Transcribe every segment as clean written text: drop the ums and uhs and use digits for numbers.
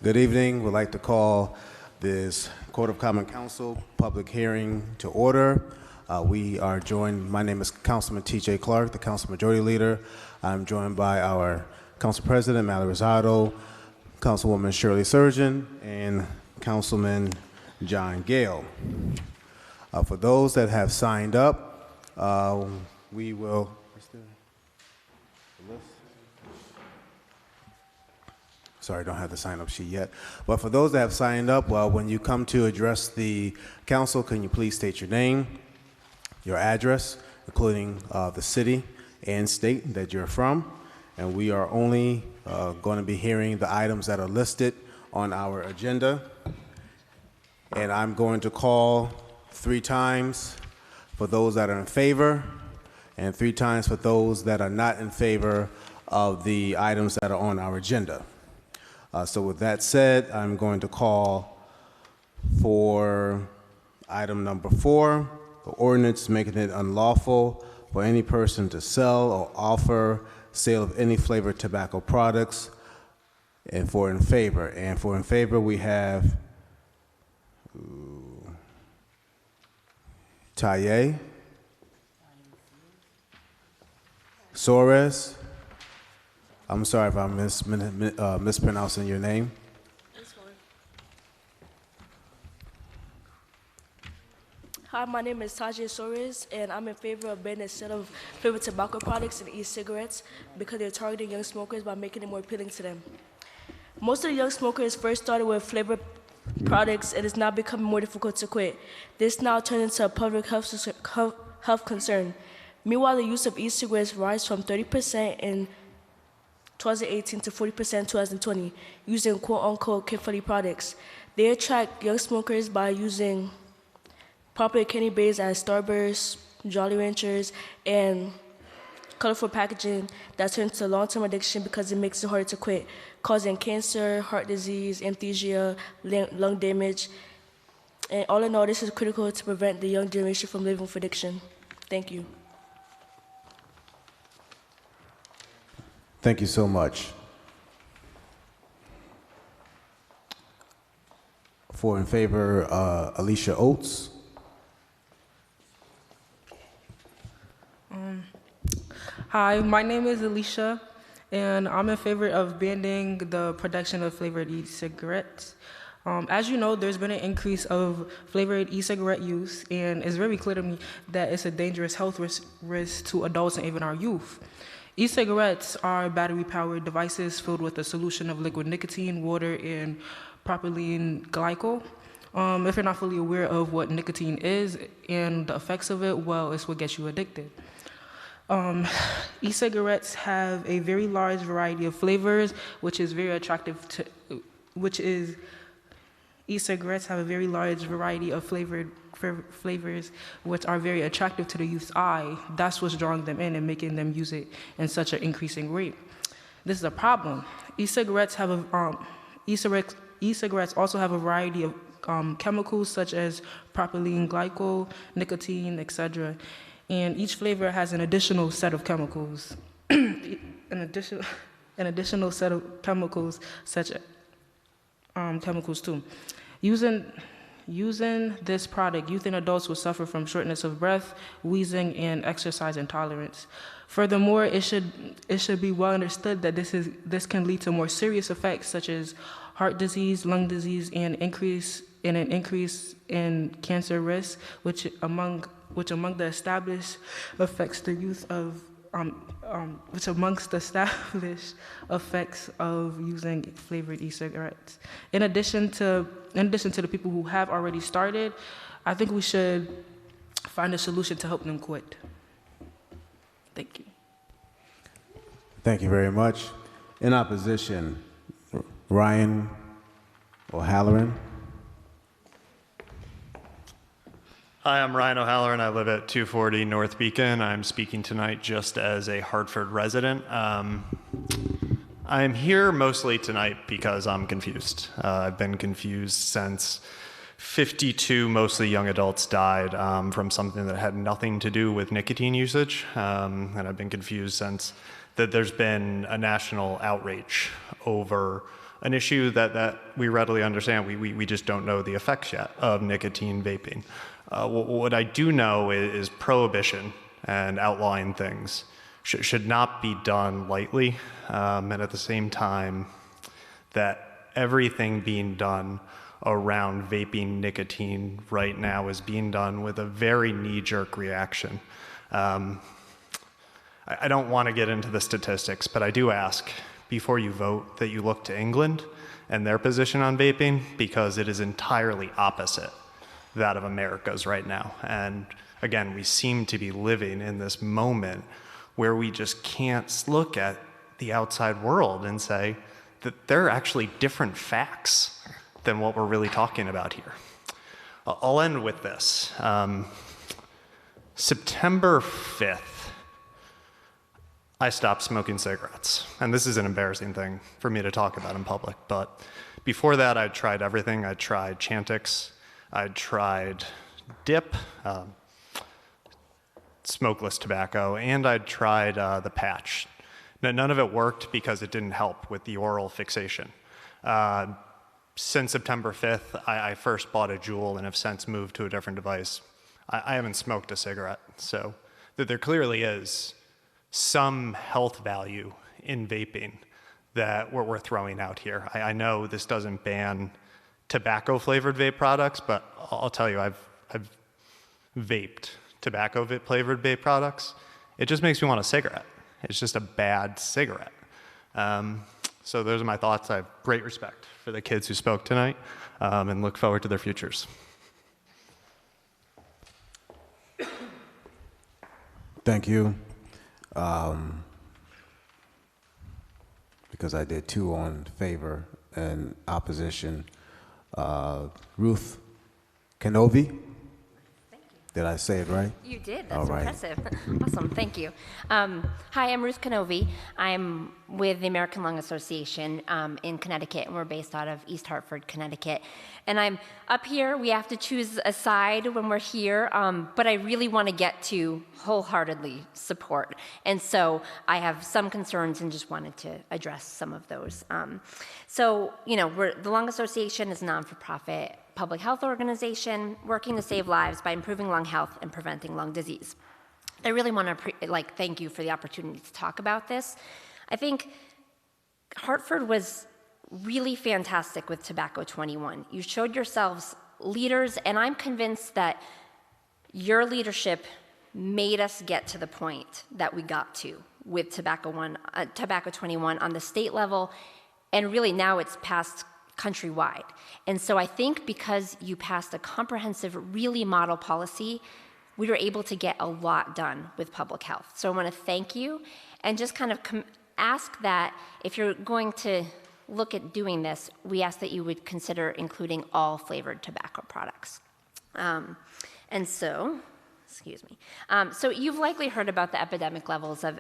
Good evening. We'd like to call this Court of Common Council public hearing to order. We are joined, my name is Councilman T.J. Clark, the Council Majority Leader. I'm joined by our Council President, Mallory Rosado, Councilwoman Shirley Surgeon, and Councilman John Gale. For those that have signed up, we will, sorry, I don't have the sign-up sheet yet. But for those that have signed up, well, when you come to address the council, can you please state your name, your address, including the city and state that you're from. And we are only going to be hearing the items that are listed on our agenda. And I'm going to call 3 times for those that are in favor and 3 times for those that are not in favor of the items that are on our agenda. So with that said, I'm going to call for item number 4, the ordinance making it unlawful for any person to sell or offer sale of any flavored tobacco products, and for in favor. And for in favor, we have Taye, Soros. I'm sorry if I'm mispronouncing your name. Hi, my name is Sasha Soros, and I'm in favor of banning the sale of flavored tobacco products and e-cigarettes because they're targeting young smokers by making it more appealing to them. Most of the young smokers first started with flavored products, and it's now becoming more difficult to quit. This now turned into a public health concern. Meanwhile, the use of e-cigarettes rise from 30% in 2018 to 40% in 2020, using quote-unquote kid-friendly products. They attract young smokers by using popular candy bars as Starburst, Jolly Ranchers, and colorful packaging that turns to long-term addiction because it makes it harder to quit, causing cancer, heart disease, anesthesia, lung damage. And all in all, this is critical to prevent the young generation from living with addiction. Thank you. Thank you so much. For in favor, Alisha Oates. Hi, my name is Alisha, and I'm in favor of banning the production of flavored e-cigarettes. As you know, there's been an increase of flavored e-cigarette use, and it's very clear to me that it's a dangerous health risk to adults and even our youth. E-cigarettes are battery-powered devices filled with a solution of liquid nicotine, water, and propylene glycol. If you're not fully aware of what nicotine is and the effects of it, well, it's what gets you addicted. E-cigarettes have a very large variety of flavors, e-cigarettes have a very large variety of flavors, which are very attractive to the youth's eye. That's what's drawing them in and making them use it in such an increasing rate. This is a problem. E-cigarettes also have a variety of chemicals such as propylene glycol, nicotine, etc. And each flavor has an additional set of chemicals. an additional set of chemicals such as chemicals too. Using this product, youth and adults will suffer from shortness of breath, wheezing, and exercise intolerance. Furthermore, it should be well understood that this can lead to more serious effects such as heart disease, lung disease, and an increase in cancer risk, which among the established effects the youth of which amongst the established effects of using flavored e-cigarettes. In addition to the people who have already started, I think we should find a solution to help them quit. Thank you. Thank you very much. In opposition, Ryan O'Halloran. Hi, I'm Ryan O'Halloran. I live at 240 North Beacon. I'm speaking tonight just as a Hartford resident. I'm here mostly tonight because I'm confused. I've been confused since 52 mostly young adults died from something that had nothing to do with nicotine usage. And I've been confused since that there's been a national outrage over an issue that we readily understand. We just don't know the effects yet of nicotine vaping. What I do know is prohibition and outlawing things should not be done lightly, and at the same time that everything being done around vaping nicotine right now is being done with a very knee-jerk reaction. I don't want to get into the statistics, but I do ask before you vote that you look to England and their position on vaping, because it is entirely opposite that of America's right now. And again, we seem to be living in this moment where we just can't look at the outside world and say that there are actually different facts than what we're really talking about here. I'll end with this. September 5th, I stopped smoking cigarettes. And this is an embarrassing thing for me to talk about in public, but before that, I'd tried everything. I'd tried Chantix, I'd tried dip, smokeless tobacco, and I'd tried the patch. Now, none of it worked because it didn't help with the oral fixation. Since September 5th, I first bought a Juul and have since moved to a different device. I haven't smoked a cigarette, so there clearly is some health value in vaping that we're throwing out here. I know this doesn't ban tobacco-flavored vape products, but I'll tell you, I've vaped tobacco-flavored vape products. It just makes me want a cigarette. It's just a bad cigarette. So those are my thoughts. I have great respect for the kids who spoke tonight, and look forward to their futures. Thank you. Because I did two on favor and opposition. Ruth Kenobi. Did I say it right? You did. That's All right. impressive. Awesome. Thank you. Hi, I'm Ruth Kenobi. I'm with the American Lung Association in Connecticut, and we're based out of East Hartford, Connecticut. And I'm up here. We have to choose a side when we're here, but I really want to get to wholeheartedly support. And so I have some concerns and just wanted to address some of those. So, the Lung Association is a non-for-profit public health organization working to save lives by improving lung health and preventing lung disease. I really want to thank you for the opportunity to talk about this. I think Hartford was really fantastic with Tobacco 21. You showed yourselves leaders, and I'm convinced that your leadership made us get to the point that we got to with Tobacco 21 on the state level, and really now it's passed countrywide. And so I think because you passed a comprehensive, really model policy, we were able to get a lot done with public health. So I want to thank you and just kind of ask that if you're going to look at doing this, we ask that you would consider including all flavored tobacco products. Excuse me. So you've likely heard about the epidemic levels of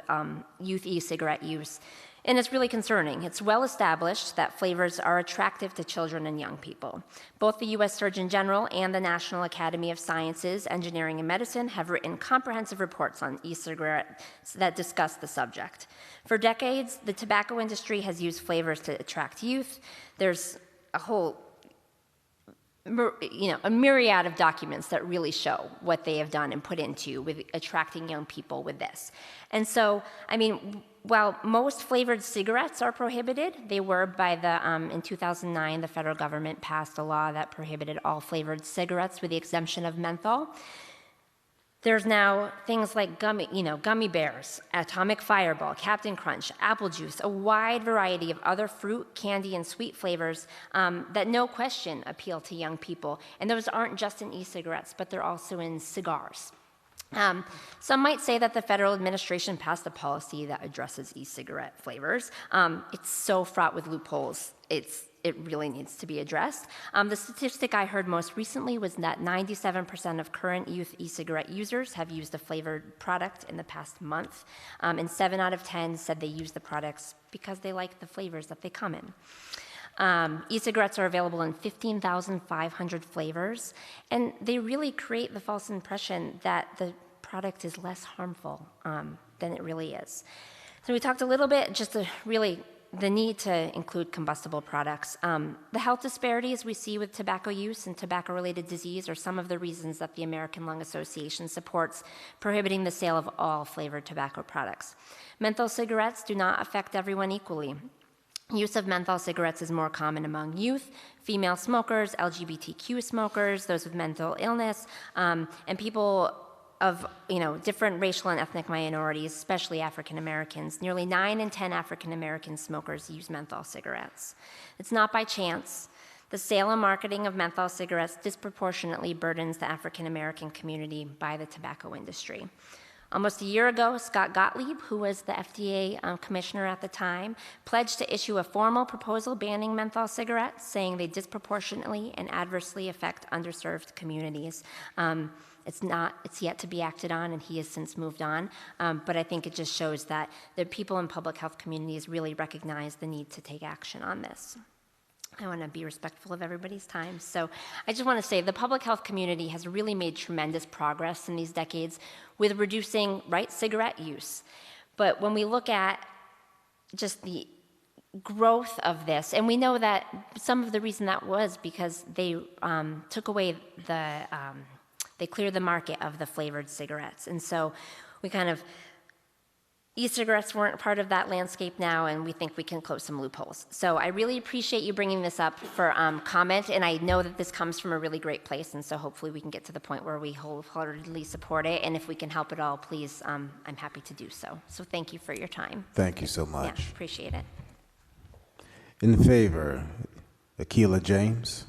youth e-cigarette use, and it's really concerning. It's well established that flavors are attractive to children and young people. Both the U.S. Surgeon General and the National Academy of Sciences, Engineering, and Medicine have written comprehensive reports on e-cigarettes that discuss the subject. For decades, the tobacco industry has used flavors to attract youth. There's a whole a myriad of documents that really show what they have done and put into with attracting young people with this. And so, while most flavored cigarettes are prohibited, they were by in 2009, the federal government passed a law that prohibited all flavored cigarettes with the exemption of menthol. There's now things like gummy bears, Atomic Fireball, Captain Crunch, apple juice, a wide variety of other fruit, candy, and sweet flavors that no question appeal to young people. And those aren't just in e-cigarettes, but they're also in cigars. Some might say that the federal administration passed a policy that addresses e-cigarette flavors. It's so fraught with loopholes. It really needs to be addressed. The statistic I heard most recently was that 97% of current youth e-cigarette users have used a flavored product in the past month, and 7 out of 10 said they use the products because they like the flavors that they come in. E-cigarettes are available in 15,500 flavors, and they really create the false impression that the product is less harmful than it really is. So we talked a little bit, just the need to include combustible products. The health disparities we see with tobacco use and tobacco-related disease are some of the reasons that the American Lung Association supports prohibiting the sale of all flavored tobacco products. Menthol cigarettes do not affect everyone equally. Use of menthol cigarettes is more common among youth, female smokers, LGBTQ smokers, those with mental illness, and people of different racial and ethnic minorities, especially African Americans. Nearly 9 in 10 African American smokers use menthol cigarettes. It's not by chance. The sale and marketing of menthol cigarettes disproportionately burdens the African American community by the tobacco industry. Almost a year ago, Scott Gottlieb, who was the FDA commissioner at the time, pledged to issue a formal proposal banning menthol cigarettes, saying they disproportionately and adversely affect underserved communities. It's yet to be acted on, and he has since moved on. But I think it just shows that the people in public health communities really recognize the need to take action on this. I want to be respectful of everybody's time. So I just want to say the public health community has really made tremendous progress in these decades with reducing, cigarette use. But when we look at just the growth of this, and we know that some of the reason that was because they took away they cleared the market of the flavored cigarettes. And so we e-cigarettes weren't part of that landscape now, and we think we can close some loopholes. So I really appreciate you bringing this up for comment, and I know that this comes from a really great place, and so hopefully we can get to the point where we wholeheartedly support it, and if we can help at all, please, I'm happy to do so. So thank you for your time. Thank you so much. Yeah, appreciate it. In favor, Akilah James.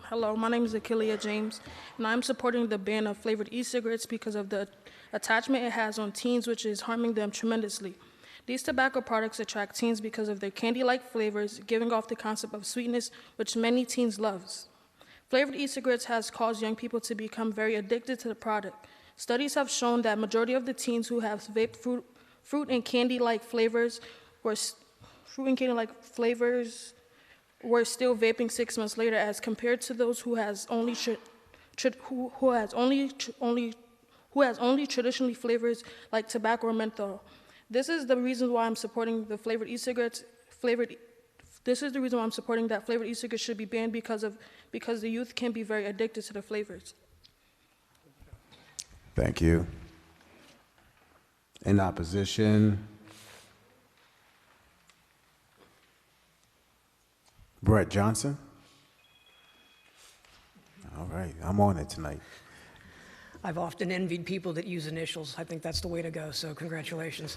Hello, my name is Akilah James, and I'm supporting the ban of flavored e-cigarettes because of the attachment it has on teens, which is harming them tremendously. These tobacco products attract teens because of their candy-like flavors, giving off the concept of sweetness, which many teens love. Flavored e-cigarettes has caused young people to become very addicted to the product. Studies have shown that majority of the teens who have vaped fruit and candy-like flavors were still vaping 6 months later, as compared to those who has only traditionally flavors like tobacco or menthol. This is the reason why I'm supporting the flavored e-cigarettes. This is the reason why I'm supporting that flavored e-cigarettes should be banned because the youth can be very addicted to the flavors. Thank you. In opposition, Brett Johnson. All right, I'm on it tonight. I've often envied people that use initials. I think that's the way to go, so congratulations.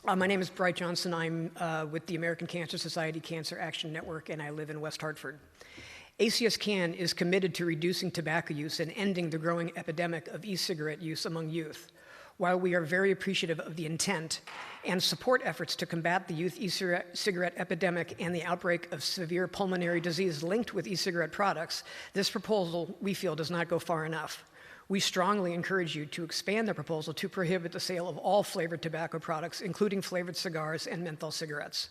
My name is Brett Johnson. I'm with the American Cancer Society Cancer Action Network, and I live in West Hartford. ACS-CAN is committed to reducing tobacco use and ending the growing epidemic of e-cigarette use among youth. While we are very appreciative of the intent and support efforts to combat the youth e-cigarette epidemic and the outbreak of severe pulmonary disease linked with e-cigarette products, this proposal, we feel, does not go far enough. We strongly encourage you to expand the proposal to prohibit the sale of all flavored tobacco products, including flavored cigars and menthol cigarettes.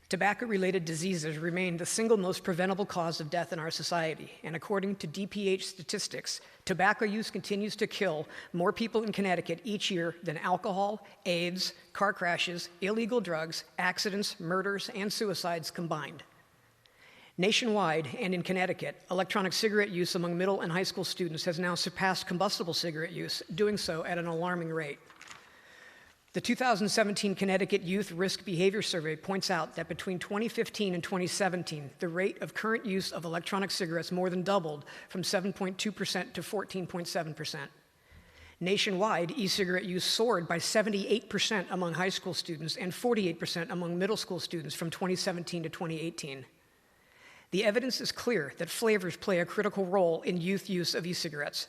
Tobacco-related diseases remain the single most preventable cause of death in our society, and according to DPH statistics, tobacco use continues to kill more people in Connecticut each year than alcohol, AIDS, car crashes, illegal drugs, accidents, murders, and suicides combined. Nationwide and in Connecticut, electronic cigarette use among middle and high school students has now surpassed combustible cigarette use, doing so at an alarming rate. The 2017 Connecticut Youth Risk Behavior Survey points out that between 2015 and 2017, the rate of current use of electronic cigarettes more than doubled from 7.2% to 14.7%. Nationwide, e-cigarette use soared by 78% among high school students and 48% among middle school students from 2017 to 2018. The evidence is clear that flavors play a critical role in youth use of e-cigarettes.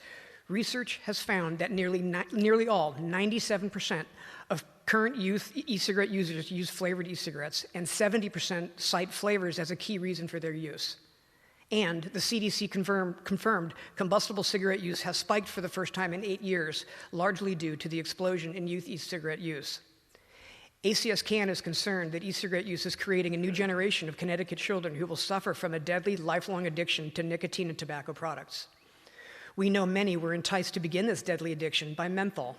Research has found that nearly all, 97%, of current youth e-cigarette users use flavored e-cigarettes, and 70% cite flavors as a key reason for their use. And the CDC confirmed combustible cigarette use has spiked for the first time in 8 years, largely due to the explosion in youth e-cigarette use. ACS-CAN is concerned that e-cigarette use is creating a new generation of Connecticut children who will suffer from a deadly, lifelong addiction to nicotine and tobacco products. We know many were enticed to begin this deadly addiction by menthol.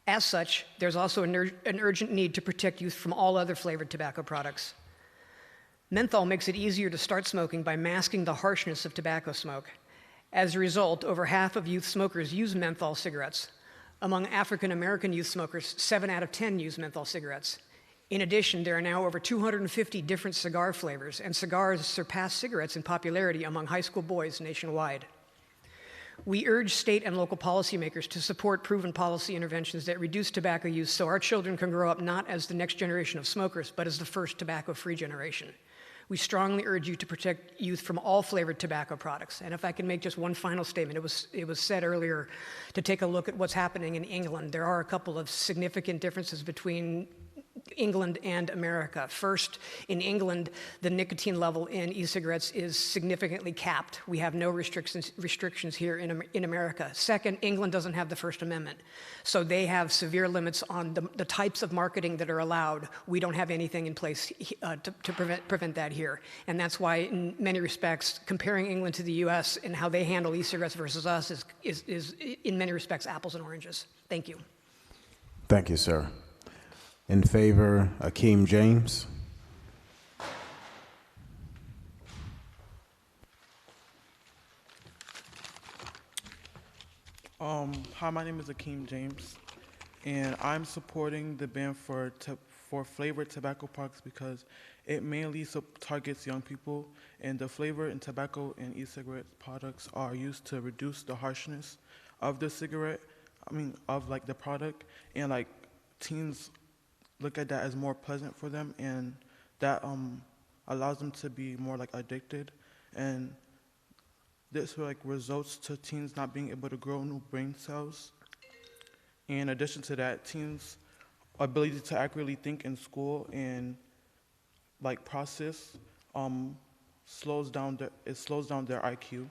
As such, there's also an urgent need to protect youth from all other flavored tobacco products. Menthol makes it easier to start smoking by masking the harshness of tobacco smoke. As a result, over half of youth smokers use menthol cigarettes. Among African American youth smokers, 7 out of 10 use menthol cigarettes. In addition, there are now over 250 different cigar flavors, and cigars surpass cigarettes in popularity among high school boys nationwide. We urge state and local policymakers to support proven policy interventions that reduce tobacco use so our children can grow up not as the next generation of smokers, but as the first tobacco-free generation. We strongly urge you to protect youth from all flavored tobacco products. And if I can make just one final statement, it was said earlier to take a look at what's happening in England. There are a couple of significant differences between England and America. First, in England, the nicotine level in e-cigarettes is significantly capped. We have no restrictions here in America. Second, England doesn't have the First Amendment, so they have severe limits on the types of marketing that are allowed. We don't have anything in place to prevent that here, and that's why, in many respects, comparing England to the U.S. and how they handle e-cigarettes versus us is in many respects apples and oranges. Thank you. Thank you, sir. In favor, Akim James. Hi, my name is Akim James, and I'm supporting the ban for flavored tobacco products because it mainly targets young people, and the flavor in tobacco and e-cigarette products are used to reduce the harshness of the the product, and like teens look at that as more pleasant for them, and that allows them to be more like addicted, and this results to teens not being able to grow new brain cells. In addition to that, teens' ability to accurately think in school and process slows down their IQ,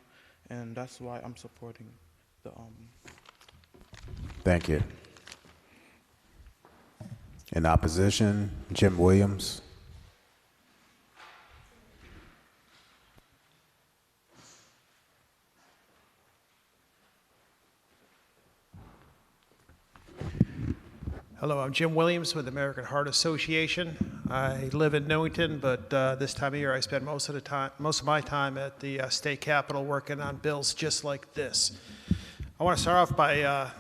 and that's why I'm supporting the. Thank you. In opposition, Jim Williams. Hello, I'm Jim Williams with the American Heart Association. I live in Newington, but this time of year I spend most of my time at the state capitol working on bills just like this. I want to start off by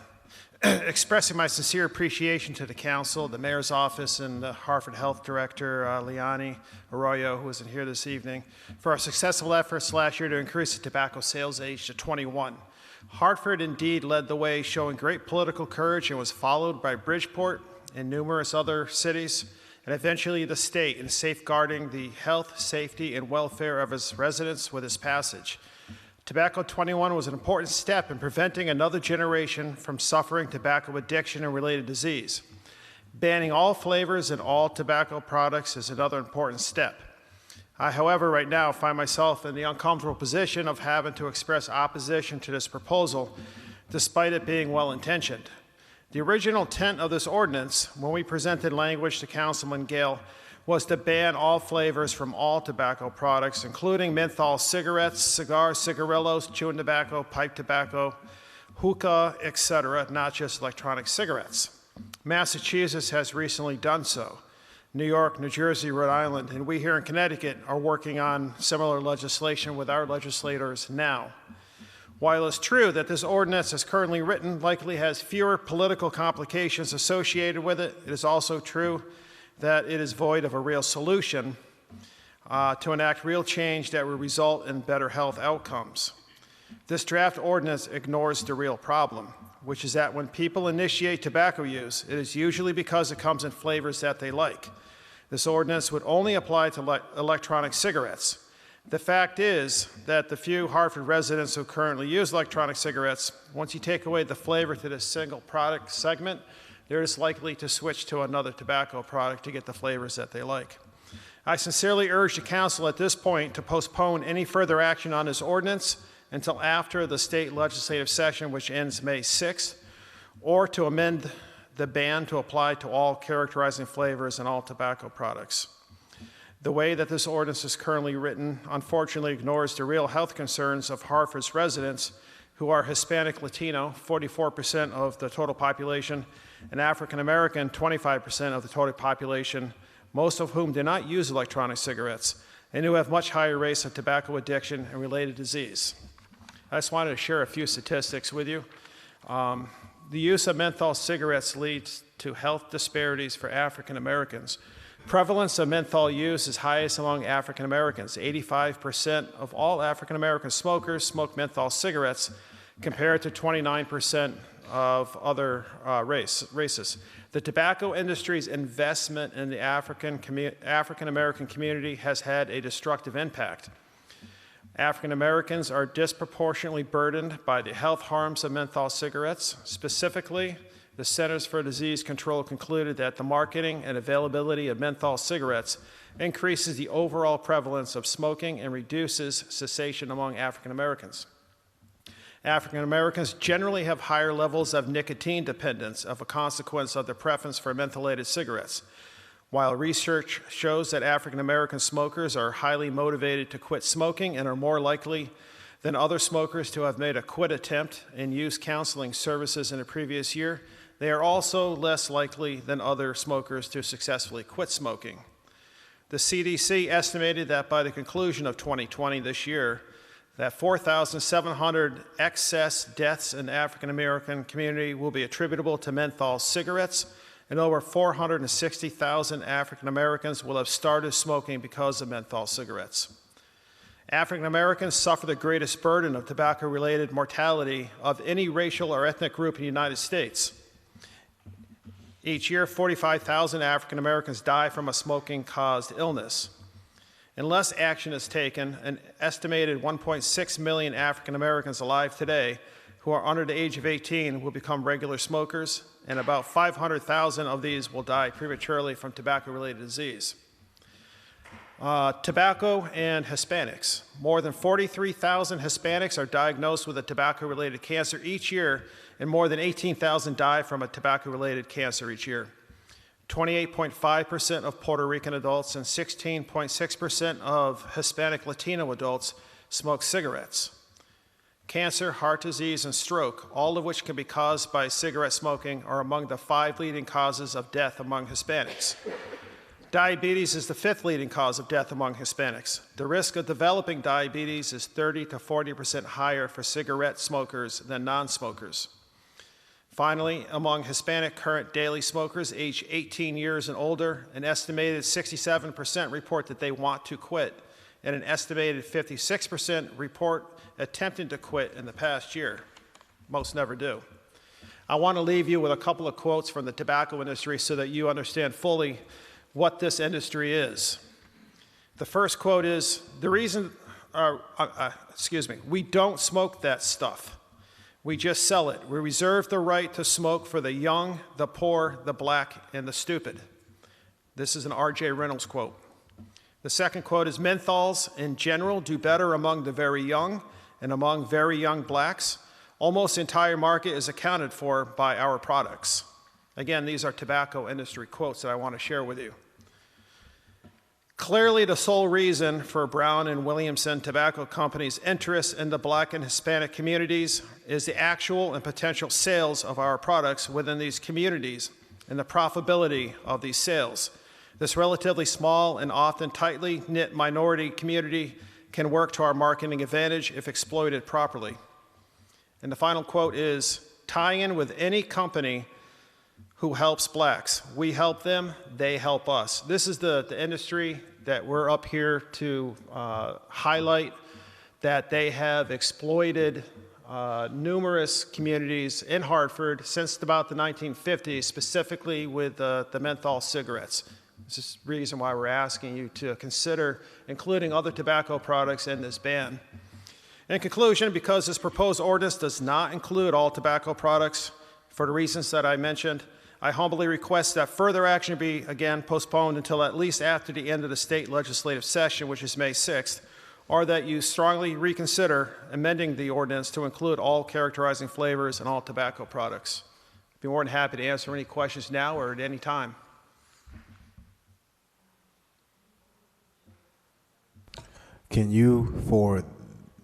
expressing my sincere appreciation to the council, the mayor's office, and the Hartford Health Director, Liani Arroyo, who isn't here this evening, for our successful efforts last year to increase the tobacco sales age to 21. Hartford indeed led the way, showing great political courage, and was followed by Bridgeport and numerous other cities, and eventually the state in safeguarding the health, safety, and welfare of its residents with its passage. Tobacco 21 was an important step in preventing another generation from suffering tobacco addiction and related disease. Banning all flavors in all tobacco products is another important step. I, however, right now find myself in the uncomfortable position of having to express opposition to this proposal, despite it being well-intentioned. The original intent of this ordinance, when we presented language to Councilman Gale, was to ban all flavors from all tobacco products, including menthol cigarettes, cigars, cigarillos, chewing tobacco, pipe tobacco, hookah, etc., not just electronic cigarettes. Massachusetts has recently done so. New York, New Jersey, Rhode Island, and we here in Connecticut are working on similar legislation with our legislators now. While it's true that this ordinance as currently written likely has fewer political complications associated with it, it is also true that it is void of a real solution to enact real change that will result in better health outcomes. This draft ordinance ignores the real problem, which is that when people initiate tobacco use, it is usually because it comes in flavors that they like. This ordinance would only apply to electronic cigarettes. The fact is that the few Hartford residents who currently use electronic cigarettes, once you take away the flavor to this single product segment, they're just likely to switch to another tobacco product to get the flavors that they like. I sincerely urge the council at this point to postpone any further action on this ordinance until after the state legislative session, which ends May 6th, or to amend the ban to apply to all characterizing flavors and all tobacco products. The way that this ordinance is currently written unfortunately ignores the real health concerns of Hartford's residents who are Hispanic Latino, 44% of the total population, and African American, 25% of the total population, most of whom do not use electronic cigarettes, and who have much higher rates of tobacco addiction and related disease. I just wanted to share a few statistics with you. The use of menthol cigarettes leads to health disparities for African Americans. Prevalence of menthol use is highest among African Americans. 85% of all African American smokers smoke menthol cigarettes, compared to 29% of other races. The tobacco industry's investment in the African American community has had a destructive impact. African Americans are disproportionately burdened by the health harms of menthol cigarettes. Specifically, the Centers for Disease Control concluded that the marketing and availability of menthol cigarettes increases the overall prevalence of smoking and reduces cessation among African Americans. African Americans generally have higher levels of nicotine dependence as a consequence of their preference for mentholated cigarettes. While research shows that African American smokers are highly motivated to quit smoking and are more likely than other smokers to have made a quit attempt and used counseling services in a previous year, they are also less likely than other smokers to successfully quit smoking. The CDC estimated that by the conclusion of 2020 this year, that 4,700 excess deaths in the African American community will be attributable to menthol cigarettes, and over 460,000 African Americans will have started smoking because of menthol cigarettes. African Americans suffer the greatest burden of tobacco-related mortality of any racial or ethnic group in the United States. Each year, 45,000 African Americans die from a smoking-caused illness. Unless action is taken, an estimated 1.6 million African Americans alive today who are under the age of 18 will become regular smokers, and about 500,000 of these will die prematurely from tobacco-related disease. Tobacco and Hispanics. More than 43,000 Hispanics are diagnosed with a tobacco-related cancer each year, and more than 18,000 die from a tobacco-related cancer each year. 28.5% of Puerto Rican adults and 16.6% of Hispanic Latino adults smoke cigarettes. Cancer, heart disease, and stroke, all of which can be caused by cigarette smoking, are among the 5 leading causes of death among Hispanics. Diabetes is the 5th leading cause of death among Hispanics. The risk of developing diabetes is 30 to 40% higher for cigarette smokers than non-smokers. Finally, among Hispanic current daily smokers aged 18 years and older, an estimated 67% report that they want to quit, and an estimated 56% report attempting to quit in the past year. Most never do. I want to leave you with a couple of quotes from the tobacco industry so that you understand fully what this industry is. The first quote is, we don't smoke that stuff. We just sell it. We reserve the right to smoke for the young, the poor, the black, and the stupid. This is an R.J. Reynolds quote. The second quote is, menthols in general do better among the very young and among very young blacks. Almost the entire market is accounted for by our products. Again, these are tobacco industry quotes that I want to share with you. Clearly, the sole reason for Brown and Williamson Tobacco Company's interest in the Black and Hispanic communities is the actual and potential sales of our products within these communities and the profitability of these sales. This relatively small and often tightly knit minority community can work to our marketing advantage if exploited properly. And the final quote is, tie in with any company who helps blacks. We help them, they help us. This is the industry that we're up here to highlight, that they have exploited numerous communities in Hartford since about the 1950s, specifically with the menthol cigarettes. This is the reason why we're asking you to consider including other tobacco products in this ban. In conclusion, because this proposed ordinance does not include all tobacco products, for the reasons that I mentioned, I humbly request that further action be, again, postponed until at least after the end of the state legislative session, which is May 6th, or that you strongly reconsider amending the ordinance to include all characterizing flavors and all tobacco products. Be more than happy to answer any questions now or at any time. Can you forward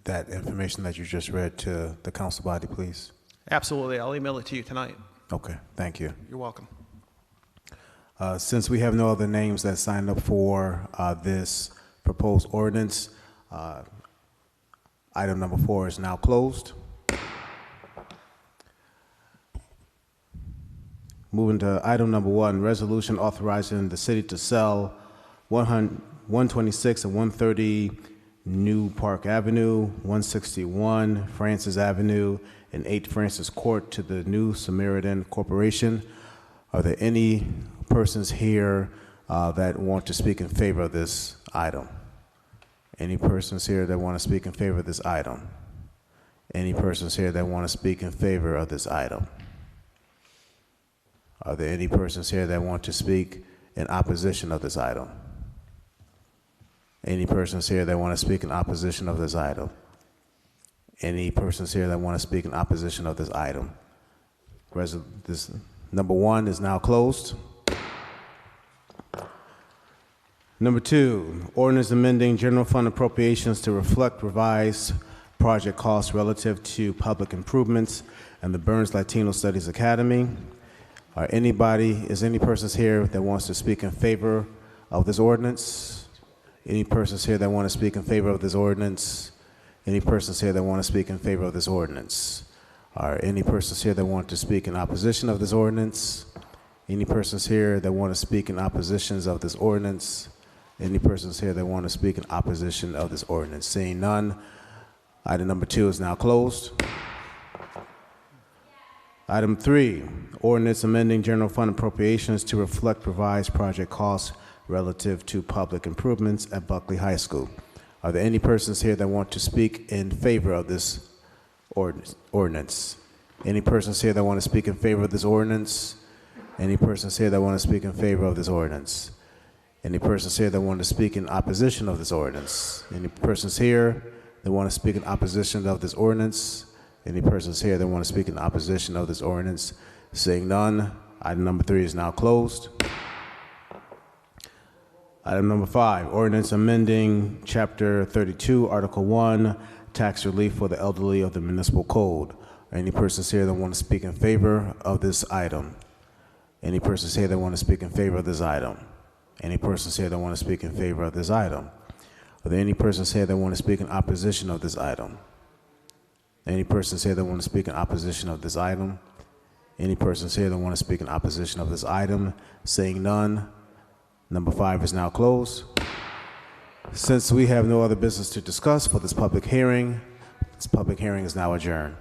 that information that you just read to the council body, please? Absolutely. I'll email it to you tonight. Okay, thank you. You're welcome. Since we have no other names that signed up for this proposed ordinance, item number 4 is now closed. Moving to item number 1, resolution authorizing the city to sell 126 and 130 New Park Avenue, 161 Francis Avenue, and 8 Francis Court to the New Samaritan Corporation. Are there any persons here that want to speak in favor of this item? Any persons here that want to speak in favor of this item? Any persons here that want to speak in favor of this item? Are there any persons here that want to speak in opposition of this item? Any persons here that want to speak in opposition of this item? Any persons here that want to speak in opposition of this item? This number 1 is now closed. Number 2, ordinance amending general fund appropriations to reflect revised project costs relative to public improvements and the Burns Latino Studies Academy. Is any persons here that wants to speak in favor of this ordinance? Any persons here that want to speak in favor of this ordinance? Any persons here that want to speak in favor of this ordinance? Are any persons here that want to speak in opposition of this ordinance? Any persons here that want to speak in opposition of this ordinance? Any persons here that want to speak in opposition of this ordinance? Seeing none, item number 2 is now closed. Item 3, ordinance amending general fund appropriations to reflect revised project costs relative to public improvements at Buckley High School. Are there any persons here that want to speak in favor of this ordinance? Any persons here that want to speak in favor of this ordinance? Any persons here that want to speak in favor of this ordinance? Any persons here that want to speak in opposition of this ordinance? Any persons here that want to speak in opposition of this ordinance? Any persons here that want to speak in opposition of this ordinance? Seeing none, item number 3 is now closed. Item number 5, ordinance amending Chapter 32, Article 1, tax relief for the elderly of the municipal code. Are any persons here that want to speak in favor of this item? Any persons here that want to speak in favor of this item? Any persons here that want to speak in favor of this item? Are there any persons here that want to speak in opposition of this item? Any persons here that want to speak in opposition of this item? Any persons here that want to speak in opposition of this item? Seeing none, number 5 is now closed. Since we have no other business to discuss for this public hearing is now adjourned.